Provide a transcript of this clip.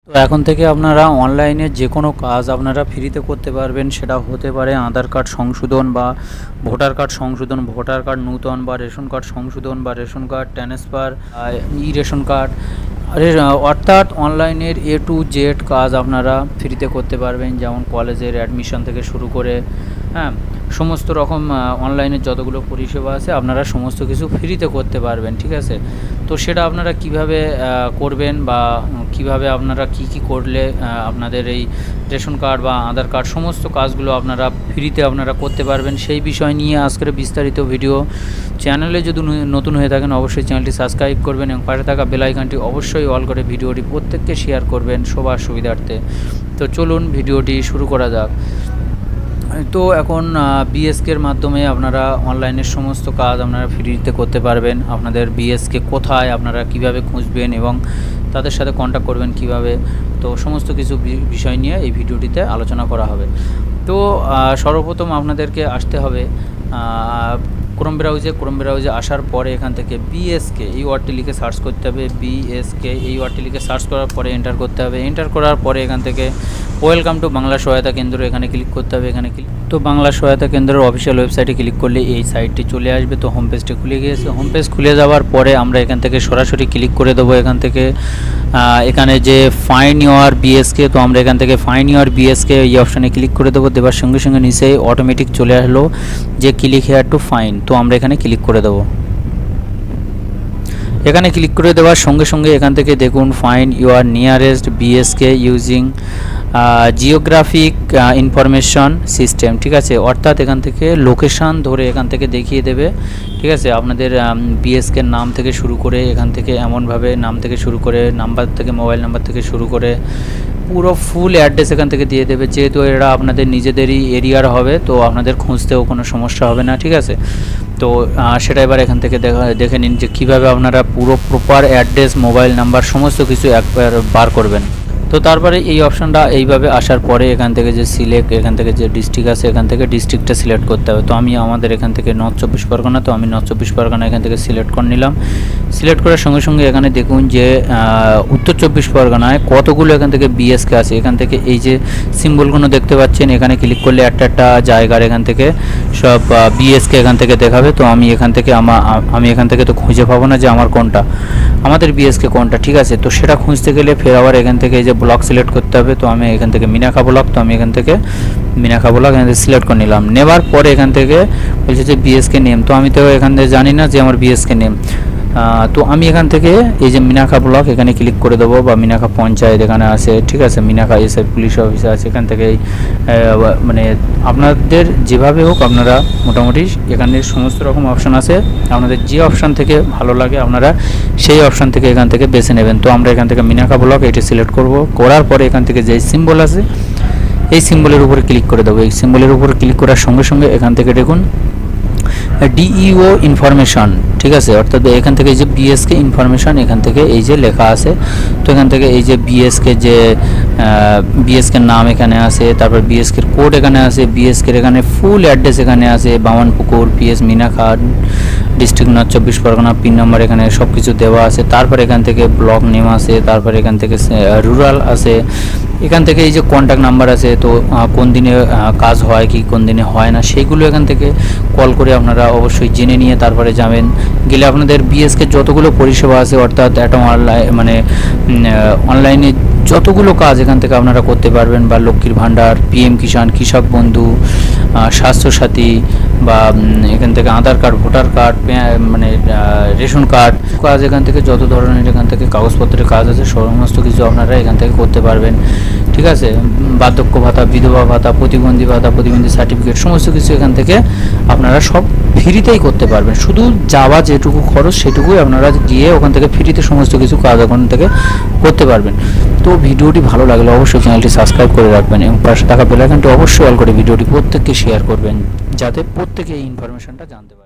তো এখন থেকে আপনারা অনলাইনে যে কোনো কাজ আপনারা ফ্রিতে করতে পারবেন। সেটা হতে পারে আধার কার্ড সংশোধন বা ভোটার কার্ড সংশোধন, ভোটার কার্ড নূতন বা রেশন কার্ড সংশোধন বা ration card transfer, ration card, অর্থাৎ অনলাইনের A to Z কাজ আপনারা ফ্রিতে করতে পারবেন। যেমন কলেজের অ্যাডমিশন থেকে শুরু করে সমস্ত রকম অনলাইনের যতগুলো পরিষেবা আছে আপনারা সমস্ত কিছু ফ্রিতে করতে পারবেন। ঠিক আছে, তো সেটা আপনারা কিভাবে করবেন বা কিভাবে আপনারা কি করলে আপনাদের এই রেশন কার্ড বা আধার কার্ড সমস্ত কাজগুলো আপনারা ফ্রিতে আপনারা করতে পারবেন, সেই বিষয় নিয়ে আজকের বিস্তারিত ভিডিও। চ্যানেলে যদি নতুন হয়ে থাকেন অবশ্যই চ্যানেলটি সাবস্ক্রাইব করবেন এবং পাশে থাকা বেল আইকনটি অবশ্যই অল করে ভিডিওটি প্রত্যেককে শেয়ার করবেন সবার সুবিধার্থে। তো চলুন ভিডিওটি শুরু করা যাক। তো এখন বিএসকের মাধ্যমে আপনারা অনলাইনের সমস্ত কাজ আপনারা ফ্রিতে করতে পারবেন। আপনাদের বিএসকে কোথায় আপনারা কিভাবে খুঁজবেন এবং তাদের সাথে কন্ট্যাক্ট করবেন কিভাবে, তো সমস্ত কিছু বিষয় নিয়ে এই ভিডিওটিতে আলোচনা করা হবে। তো সর্বপ্রথম আপনাদেরকে আসতে হবে ক্রোম ব্রাউজে আসার পরে এখান থেকে বিএসকে এই ওয়ার্ডটি লিখে সার্চ করতে হবে। বিএসকে এই ওয়ার্ডটি লিখে সার্চ করার পরে এন্টার করতে হবে। এন্টার করার পরে এখান থেকে ওয়েলকাম টু বাংলা সহায়তা কেন্দ্র এখানে ক্লিক করতে হবে। এখানে তো বাংলা সহায়তা কেন্দ্রের অফিসিয়াল ওয়েবসাইটে ক্লিক করলে এই সাইটটি চলে আসবে। তো হোম পেজটি খুলে গিয়েছে। হোম পেজ খুলে যাওয়ার পরে আমরা এখান থেকে সরাসরি ক্লিক করে দেবো। এখান থেকে এখানে যে ফাইন ইউর বিএসকে, তো আমরা এখান থেকে ফাইন ইউর বিএসকে এই অপশানে ক্লিক করে দেবো। দেওয়ার সঙ্গে সঙ্গে নিচে অটোমেটিক চলে আসলো যে ক্লিক হেয়ার টু ফাইন, তো আমরা এখানে ক্লিক করে দেবো। এখানে ক্লিক করে দেওয়ার সঙ্গে সঙ্গে এখান থেকে দেখুন fine your nearest BSK using geographic information system. ঠিক আছে, অর্থাৎ এখান থেকে লোকেশান ধরে এখান থেকে দেখিয়ে দেবে। ঠিক আছে, আপনাদের বিএসকের নাম থেকে শুরু করে এখান থেকে এমনভাবে নাম থেকে শুরু করে নাম্বার থেকে মোবাইল নাম্বার থেকে শুরু করে পুরো ফুল অ্যাড্রেস এখান থেকে দিয়ে দেবে। যেহেতু এরা আপনাদের নিজেদেরই এরিয়ার হবে তো আপনাদের খুঁজতেও কোনো সমস্যা হবে না। ঠিক আছে, তো সেটা এবার এখান থেকে দেখে নিন যে কীভাবে আপনারা পুরো প্রপার অ্যাড্রেস মোবাইল নাম্বার সমস্ত কিছু একবার বার করবেন। তো তারপরে এই অপশানটা এইভাবে আসার পরে এখান থেকে যে সিলেক্ট, এখান থেকে যে ডিস্ট্রিক্ট আছে এখান থেকে ডিস্ট্রিক্টটা সিলেক্ট করতে হবে। তো আমি আমাদের এখান থেকে নর্থ চব্বিশ পরগনা, তো আমি নর্থ চব্বিশ পরগনা এখান থেকে সিলেক্ট করে নিলাম। সিলেক্ট করার সঙ্গে সঙ্গে এখানে দেখুন যে উত্তর চব্বিশ পরগনায় কতগুলো এখান থেকে বিএসকে আছে। এখান থেকে এই যে সিম্বলগুলো দেখতে পাচ্ছেন এখানে ক্লিক করলে একটা জায়গার এখান থেকে সব বিএসকে এখান থেকে দেখাবে। তো আমি এখান থেকে তো খুঁজে পাবো না যে আমার কোনটা, আমাদের বিএসকে কোনটা। ঠিক আছে, তো সেটা খুঁজতে গেলে ফের আবার এখান থেকে এই যে ব্লক সিলেক্ট করতে হবে। তো আমি এখান থেকে মিনাখা ব্লক, তো আমি এখান থেকে মিনাখা ব্লক এখান থেকে সিলেক্ট করে নিলাম। নেওয়ার পরে এখান থেকে বলছে যে বিএসকে নেম, তো আমি তো এখান থেকে জানি না যে আমার বিএসকে নেম। তো আমি এখান থেকে এই যে মিনাখা ব্লক এখানে ক্লিক করে দেবো, বা মিনাখা পঞ্চায়েত এখানে আছে। ঠিক আছে, মিনাখা এসআই পুলিশ অফিসার আছে। এখান থেকে মানে আপনাদের যেভাবে হোক আপনারা মোটামুটি এখানে সমস্ত রকম অপশান আছে, আপনাদের যে অপশান থেকে ভালো লাগে আপনারা সেই অপশান থেকে এখান থেকে বেছে নেবেন। তো আমরা এখান থেকে মিনাখা ব্লক এটি সিলেক্ট করব। করার পরে এখান থেকে যে সিম্বল আছে এই সিম্বলের উপরে ক্লিক করে দেবো। এই সিম্বলের উপরে ক্লিক করার সঙ্গে সঙ্গে এখান থেকে দেখুন ডিইও ইনফরমেশন। ঠিক আছে, অর্থাৎ এখান থেকে যে বিএসকে ইনফরমেশন এখান থেকে এই যে লেখা আছে। তো এখান থেকে এই যে বিএসকের নাম এখানে আছে, তারপর বিএসকের কোড এখানে আছে, বিএসকের এখানে ফুল অ্যাড্রেস এখানে আছে, Bamanpukur PS Minakhan district north চব্বিশ পরগনা, পিন নাম্বার এখানে সব কিছু দেওয়া আছে। তারপর এখান থেকে ব্লক নেম আছে, তারপর এখান থেকে রুরাল আছে, এখান থেকে এই যে কন্ট্যাক্ট নাম্বার আছে। তো কোন দিনে কাজ হয় কি কোন দিনে হয় না সেইগুলো এখান থেকে কল করে আপনারা অবশ্যই জেনে নিয়ে তারপরে যাবেন। গেলে আপনাদের বিএসকে যতগুলো পরিষেবা আছে অর্থাৎ একটা অনলাইনে যতগুলো কাজ এখান থেকে আপনারা করতে পারবেন, বা লক্ষ্মীর ভাণ্ডার, পিএম কিষাণ, কৃষক বন্ধু, স্বাস্থ্যসাথী, বা এখান থেকে Aadhaar card, voter card, ration card কাজ, এখান থেকে যত ধরনের এখান থেকে কাগজপত্রের কাজ আছে সমস্ত কিছু আপনারা এখান থেকে করতে পারবেন। ঠিক আছে, বার্ধক্য ভাতা, বিধবা ভাতা, প্রতিবন্ধী ভাতা, প্রতিবন্ধী সার্টিফিকেট সমস্ত কিছু এখান থেকে আপনারা সব ফ্রিতেই করতে পারবেন। শুধু যাওয়া যেটুকু খরচ সেটুকুই আপনারা গিয়ে ওখান থেকে ফ্রিতে সমস্ত কিছু কাজ ওখান থেকে করতে পারবেন। তো ভিডিওটি ভালো লাগলে অবশ্যই চ্যানেলটি সাবস্ক্রাইব করে রাখবেন এবং পাশে থাকা বেল আইকনটি অবশ্যই অল করে ভিডিওটি প্রত্যেককে শেয়ার করবেন যাতে প্রত্যেকে এই ইনফরমেশনটা জানতে পারে।